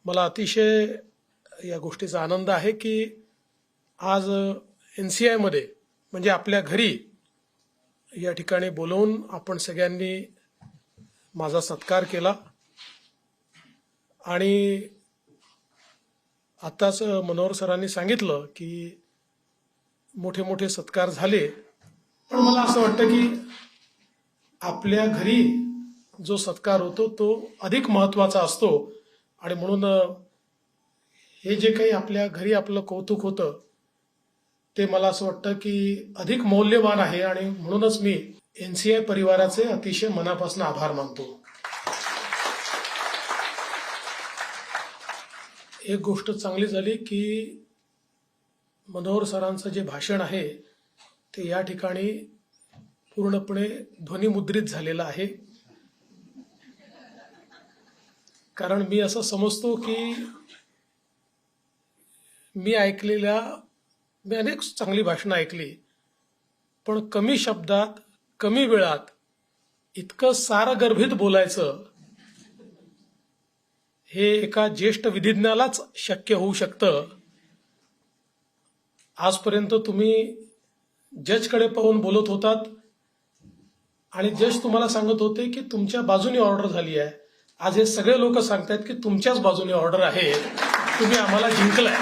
मला अतिशय या गोष्टीचा आनंद आहे की आज NCI मध्ये म्हणजे आपल्या घरी या ठिकाणी बोलवून आपण सगळ्यांनी माझा सत्कार केला आणि आताच मनोहर सरांनी सांगितलं की मोठे मोठे सत्कार झाले, पण मला असं वाटतं की आपल्या घरी जो सत्कार होतो तो अधिक महत्त्वाचा असतो आणि म्हणून हे जे काही आपल्या घरी आपलं कौतुक होतं ते मला असं वाटतं की अधिक मौल्यवान आहे आणि म्हणूनच मी NCI परिवाराचे अतिशय मनापासून आभार मानतो. एक गोष्ट चांगली झाली की मनोहर सरांचं जे भाषण आहे ते या ठिकाणी पूर्णपणे ध्वनिमुद्रित झालेलं आहे. कारण मी असं समजतो की मी अनेक चांगली भाषणं ऐकली, पण कमी शब्दात कमी वेळात इतकं सारगर्भित बोलायचं हे एका ज्येष्ठ विधिज्ञालाच शक्य होऊ शकतं. आजपर्यंत तुम्ही जजकडे पाहून बोलत होतात आणि जज तुम्हाला सांगत होते की तुमच्या बाजूने ऑर्डर झाली आहे. आज हे सगळे लोक सांगतायत की तुमच्याच बाजूने ऑर्डर आहे, तुम्ही आम्हाला जिंकलाय.